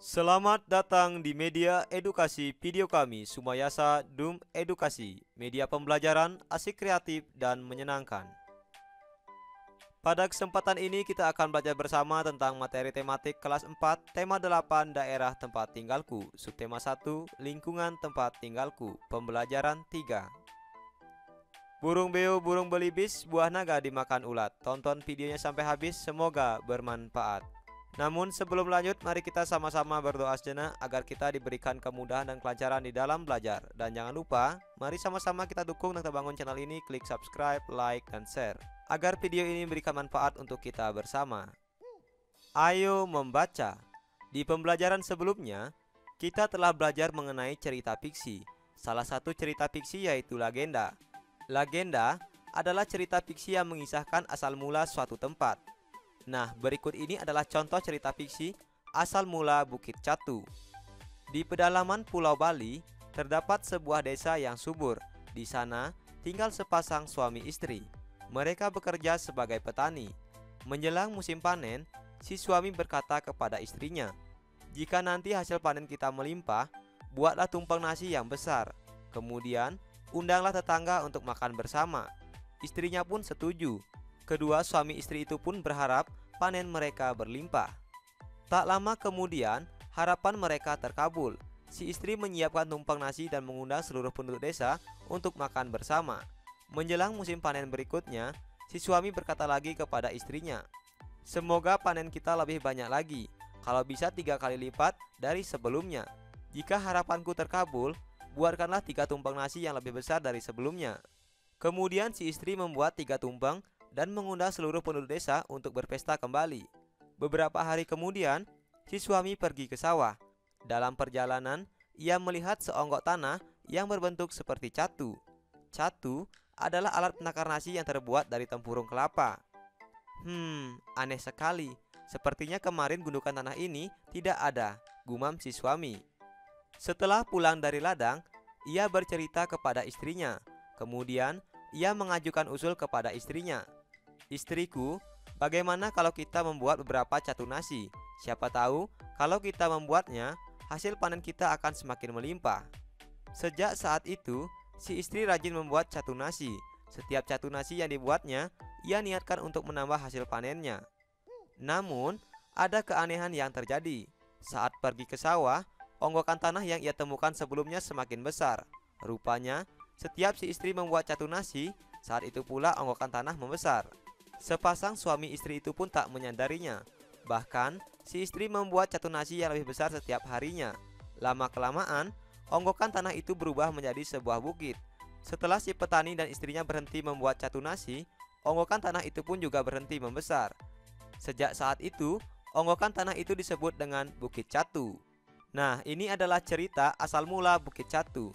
Selamat datang di media edukasi video kami, Sumayasa Dum Edukasi, media pembelajaran asik, kreatif, dan menyenangkan. Pada kesempatan ini kita akan belajar bersama tentang materi tematik kelas 4, tema 8, daerah tempat tinggalku, subtema 1, lingkungan tempat tinggalku, pembelajaran 3. Burung beo, burung belibis, buah naga dimakan ulat. Tonton videonya sampai habis, semoga bermanfaat. Namun sebelum lanjut, mari kita sama-sama berdoa sejenak agar kita diberikan kemudahan dan kelancaran di dalam belajar. Dan jangan lupa, mari sama-sama kita dukung dan kita bangun channel ini, klik subscribe, like, dan share, agar video ini memberikan manfaat untuk kita bersama. Ayo membaca. Di pembelajaran sebelumnya, kita telah belajar mengenai cerita fiksi. Salah satu cerita fiksi yaitu legenda. Legenda adalah cerita fiksi yang mengisahkan asal mula suatu tempat. Nah, berikut ini adalah contoh cerita fiksi asal mula Bukit Catu. Di pedalaman Pulau Bali, terdapat sebuah desa yang subur. Di sana, tinggal sepasang suami istri. Mereka bekerja sebagai petani. Menjelang musim panen, si suami berkata kepada istrinya, "Jika nanti hasil panen kita melimpah, buatlah tumpeng nasi yang besar. Kemudian, undanglah tetangga untuk makan bersama." Istrinya pun setuju. Kedua suami istri itu pun berharap panen mereka berlimpah. Tak lama kemudian, harapan mereka terkabul. Si istri menyiapkan tumpeng nasi dan mengundang seluruh penduduk desa untuk makan bersama. Menjelang musim panen berikutnya, si suami berkata lagi kepada istrinya, "Semoga panen kita lebih banyak lagi, kalau bisa 3 kali lipat dari sebelumnya. Jika harapanku terkabul, buatkanlah 3 tumpeng nasi yang lebih besar dari sebelumnya." Kemudian si istri membuat 3 tumpeng dan mengundang seluruh penduduk desa untuk berpesta kembali. Beberapa hari kemudian, si suami pergi ke sawah. Dalam perjalanan, ia melihat seonggok tanah yang berbentuk seperti catu. Catu adalah alat penakar nasi yang terbuat dari tempurung kelapa. Aneh sekali. Sepertinya kemarin gundukan tanah ini tidak ada, gumam si suami. Setelah pulang dari ladang, ia bercerita kepada istrinya. Kemudian, ia mengajukan usul kepada istrinya. "Istriku, bagaimana kalau kita membuat beberapa catu nasi? Siapa tahu kalau kita membuatnya, hasil panen kita akan semakin melimpah." Sejak saat itu, si istri rajin membuat catu nasi. Setiap catu nasi yang dibuatnya, ia niatkan untuk menambah hasil panennya. Namun, ada keanehan yang terjadi. Saat pergi ke sawah, onggokan tanah yang ia temukan sebelumnya semakin besar. Rupanya, setiap si istri membuat catu nasi, saat itu pula onggokan tanah membesar. Sepasang suami istri itu pun tak menyadarinya. Bahkan, si istri membuat catu nasi yang lebih besar setiap harinya. Lama-kelamaan, onggokan tanah itu berubah menjadi sebuah bukit. Setelah si petani dan istrinya berhenti membuat catu nasi, onggokan tanah itu pun juga berhenti membesar. Sejak saat itu, onggokan tanah itu disebut dengan Bukit Catu. Nah, ini adalah cerita asal mula Bukit Catu.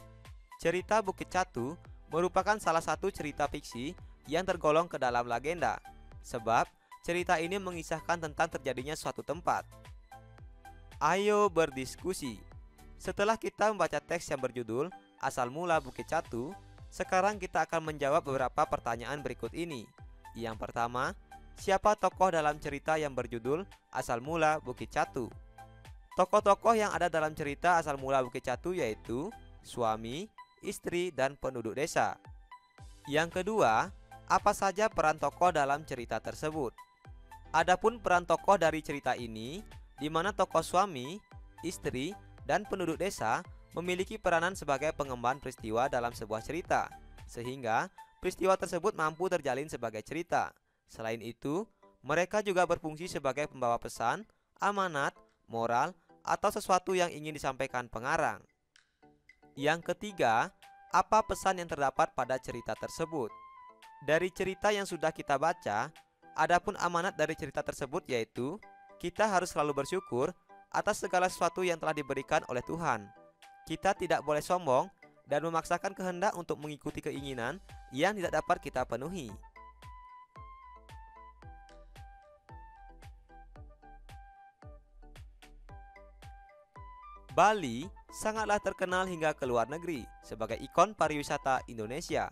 Cerita Bukit Catu merupakan salah satu cerita fiksi yang tergolong ke dalam legenda. Sebab cerita ini mengisahkan tentang terjadinya suatu tempat. Ayo berdiskusi. Setelah kita membaca teks yang berjudul Asal Mula Bukit Catu, sekarang kita akan menjawab beberapa pertanyaan berikut ini. Yang pertama, siapa tokoh dalam cerita yang berjudul Asal Mula Bukit Catu? Tokoh-tokoh yang ada dalam cerita Asal Mula Bukit Catu yaitu suami, istri, dan penduduk desa. Yang kedua, apa saja peran tokoh dalam cerita tersebut? Adapun peran tokoh dari cerita ini, di mana tokoh suami, istri, dan penduduk desa memiliki peranan sebagai pengemban peristiwa dalam sebuah cerita, sehingga peristiwa tersebut mampu terjalin sebagai cerita. Selain itu, mereka juga berfungsi sebagai pembawa pesan, amanat, moral, atau sesuatu yang ingin disampaikan pengarang. Yang ketiga, apa pesan yang terdapat pada cerita tersebut? Dari cerita yang sudah kita baca, adapun amanat dari cerita tersebut yaitu kita harus selalu bersyukur atas segala sesuatu yang telah diberikan oleh Tuhan. Kita tidak boleh sombong dan memaksakan kehendak untuk mengikuti keinginan yang tidak dapat kita penuhi. Bali sangatlah terkenal hingga ke luar negeri sebagai ikon pariwisata Indonesia.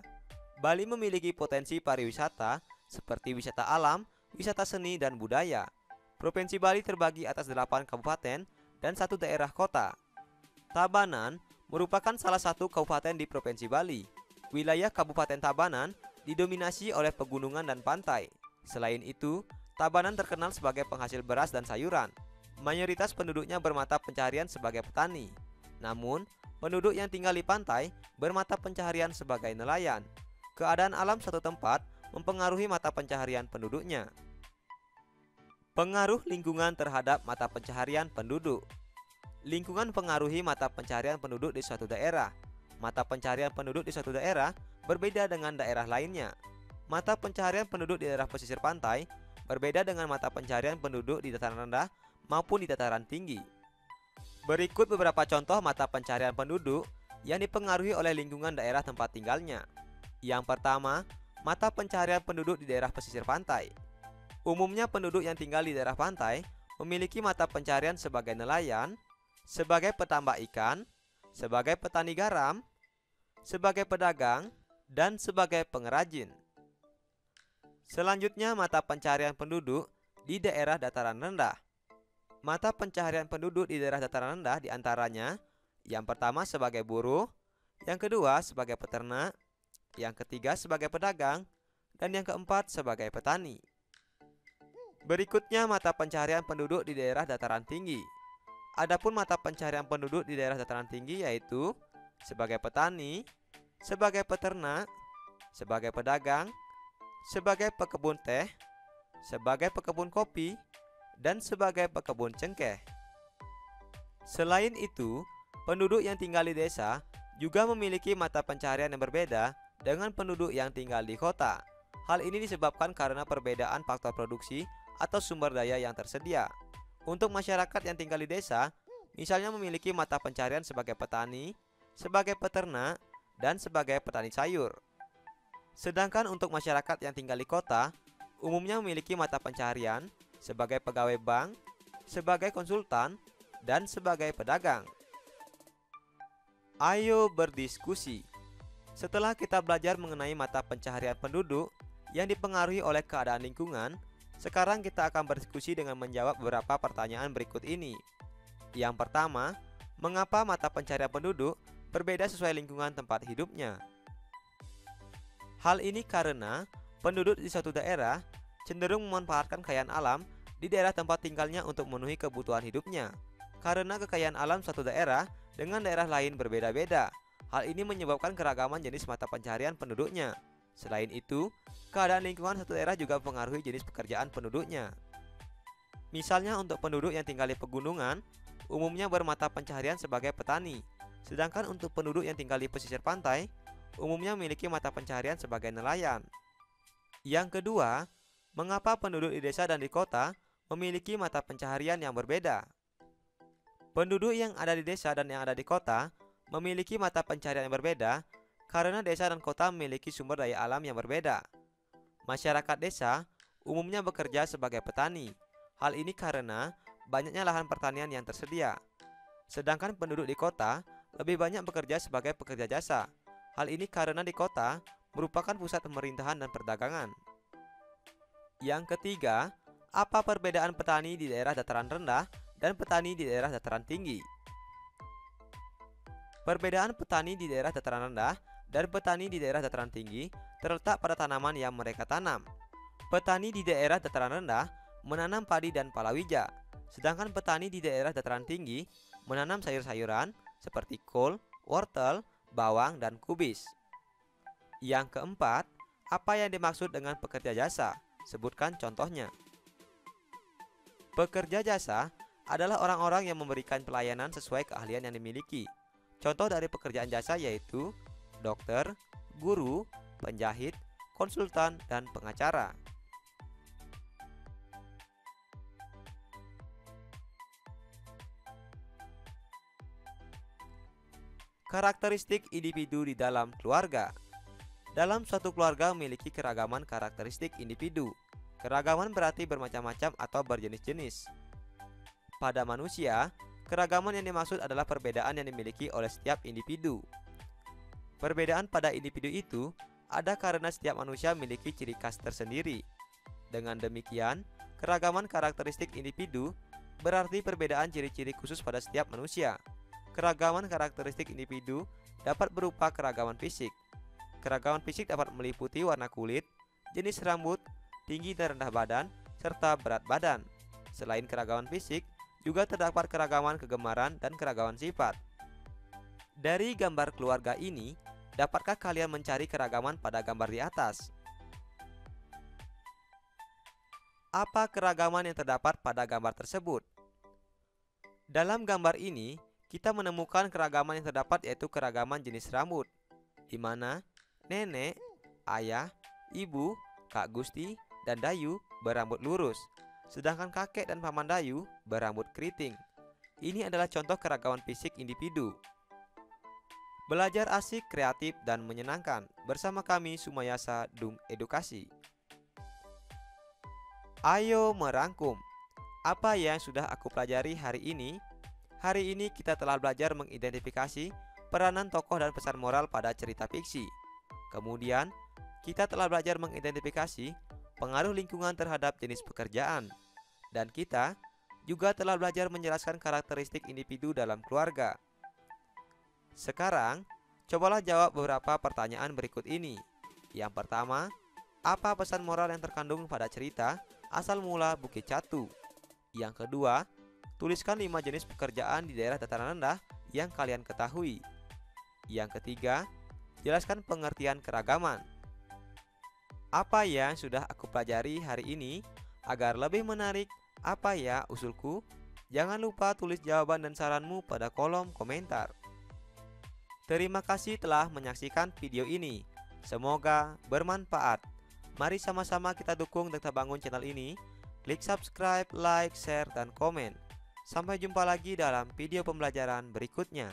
Bali memiliki potensi pariwisata seperti wisata alam, wisata seni, dan budaya. Provinsi Bali terbagi atas 8 kabupaten dan 1 daerah kota. Tabanan merupakan salah satu kabupaten di Provinsi Bali. Wilayah Kabupaten Tabanan didominasi oleh pegunungan dan pantai. Selain itu, Tabanan terkenal sebagai penghasil beras dan sayuran. Mayoritas penduduknya bermata pencaharian sebagai petani. Namun, penduduk yang tinggal di pantai bermata pencaharian sebagai nelayan. Keadaan alam suatu tempat mempengaruhi mata pencaharian penduduknya. Pengaruh lingkungan terhadap mata pencaharian penduduk. Lingkungan pengaruhi mata pencaharian penduduk di suatu daerah. Mata pencaharian penduduk di suatu daerah berbeda dengan daerah lainnya. Mata pencaharian penduduk di daerah pesisir pantai berbeda dengan mata pencaharian penduduk di dataran rendah maupun di dataran tinggi. Berikut beberapa contoh mata pencaharian penduduk yang dipengaruhi oleh lingkungan daerah tempat tinggalnya. Yang pertama, mata pencaharian penduduk di daerah pesisir pantai. Umumnya penduduk yang tinggal di daerah pantai memiliki mata pencaharian sebagai nelayan, sebagai petambak ikan, sebagai petani garam, sebagai pedagang, dan sebagai pengrajin. Selanjutnya, mata pencaharian penduduk di daerah dataran rendah. Mata pencaharian penduduk di daerah dataran rendah diantaranya, yang pertama sebagai buruh, yang kedua sebagai peternak, yang ketiga sebagai pedagang, dan yang keempat sebagai petani. Berikutnya mata pencaharian penduduk di daerah dataran tinggi. Adapun mata pencaharian penduduk di daerah dataran tinggi yaitu sebagai petani, sebagai peternak, sebagai pedagang, sebagai pekebun teh, sebagai pekebun kopi, dan sebagai pekebun cengkeh. Selain itu, penduduk yang tinggal di desa juga memiliki mata pencaharian yang berbeda dengan penduduk yang tinggal di kota. Hal ini disebabkan karena perbedaan faktor produksi atau sumber daya yang tersedia. Untuk masyarakat yang tinggal di desa, misalnya memiliki mata pencaharian sebagai petani, sebagai peternak, dan sebagai petani sayur. Sedangkan untuk masyarakat yang tinggal di kota, umumnya memiliki mata pencaharian sebagai pegawai bank, sebagai konsultan, dan sebagai pedagang. Ayo berdiskusi. Setelah kita belajar mengenai mata pencaharian penduduk yang dipengaruhi oleh keadaan lingkungan, sekarang kita akan berdiskusi dengan menjawab beberapa pertanyaan berikut ini. Yang pertama, mengapa mata pencaharian penduduk berbeda sesuai lingkungan tempat hidupnya? Hal ini karena penduduk di suatu daerah cenderung memanfaatkan kekayaan alam di daerah tempat tinggalnya untuk memenuhi kebutuhan hidupnya. Karena kekayaan alam suatu daerah dengan daerah lain berbeda-beda, hal ini menyebabkan keragaman jenis mata pencaharian penduduknya. Selain itu, keadaan lingkungan satu daerah juga mempengaruhi jenis pekerjaan penduduknya. Misalnya untuk penduduk yang tinggal di pegunungan, umumnya bermata pencaharian sebagai petani. Sedangkan untuk penduduk yang tinggal di pesisir pantai, umumnya memiliki mata pencaharian sebagai nelayan. Yang kedua, mengapa penduduk di desa dan di kota memiliki mata pencaharian yang berbeda? Penduduk yang ada di desa dan yang ada di kota memiliki mata pencaharian yang berbeda karena desa dan kota memiliki sumber daya alam yang berbeda. Masyarakat desa umumnya bekerja sebagai petani. Hal ini karena banyaknya lahan pertanian yang tersedia. Sedangkan penduduk di kota lebih banyak bekerja sebagai pekerja jasa. Hal ini karena di kota merupakan pusat pemerintahan dan perdagangan. Yang ketiga, apa perbedaan petani di daerah dataran rendah dan petani di daerah dataran tinggi? Perbedaan petani di daerah dataran rendah dan petani di daerah dataran tinggi terletak pada tanaman yang mereka tanam. Petani di daerah dataran rendah menanam padi dan palawija, sedangkan petani di daerah dataran tinggi menanam sayur-sayuran seperti kol, wortel, bawang, dan kubis. Yang keempat, apa yang dimaksud dengan pekerja jasa? Sebutkan contohnya. Pekerja jasa adalah orang-orang yang memberikan pelayanan sesuai keahlian yang dimiliki. Contoh dari pekerjaan jasa yaitu dokter, guru, penjahit, konsultan, dan pengacara. Karakteristik individu di dalam keluarga. Dalam suatu keluarga memiliki keragaman karakteristik individu. Keragaman berarti bermacam-macam atau berjenis-jenis. Pada manusia, keragaman yang dimaksud adalah perbedaan yang dimiliki oleh setiap individu. Perbedaan pada individu itu ada karena setiap manusia memiliki ciri khas tersendiri. Dengan demikian, keragaman karakteristik individu berarti perbedaan ciri-ciri khusus pada setiap manusia. Keragaman karakteristik individu dapat berupa keragaman fisik. Keragaman fisik dapat meliputi warna kulit, jenis rambut, tinggi dan rendah badan, serta berat badan. Selain keragaman fisik, juga terdapat keragaman kegemaran dan keragaman sifat. Dari gambar keluarga ini, dapatkah kalian mencari keragaman pada gambar di atas? Apa keragaman yang terdapat pada gambar tersebut? Dalam gambar ini, kita menemukan keragaman yang terdapat yaitu keragaman jenis rambut, di mana nenek, ayah, ibu, Kak Gusti, dan Dayu berambut lurus, sedangkan kakek dan paman Dayu berambut keriting. Ini adalah contoh keragaman fisik individu. Belajar asik, kreatif, dan menyenangkan bersama kami Sumayasa Dung Edukasi. Ayo merangkum. Apa yang sudah aku pelajari hari ini? Hari ini kita telah belajar mengidentifikasi peranan tokoh dan pesan moral pada cerita fiksi. Kemudian, kita telah belajar mengidentifikasi pengaruh lingkungan terhadap jenis pekerjaan. Dan kita juga telah belajar menjelaskan karakteristik individu dalam keluarga. Sekarang, cobalah jawab beberapa pertanyaan berikut ini. Yang pertama, apa pesan moral yang terkandung pada cerita Asal Mula Bukit Catu? Yang kedua, tuliskan 5 jenis pekerjaan di daerah dataran rendah yang kalian ketahui. Yang ketiga, jelaskan pengertian keragaman. Apa yang sudah aku pelajari hari ini? Agar lebih menarik, apa ya usulku? Jangan lupa tulis jawaban dan saranmu pada kolom komentar. Terima kasih telah menyaksikan video ini. Semoga bermanfaat. Mari sama-sama kita dukung dan kita bangun channel ini. Klik subscribe, like, share, dan komen. Sampai jumpa lagi dalam video pembelajaran berikutnya.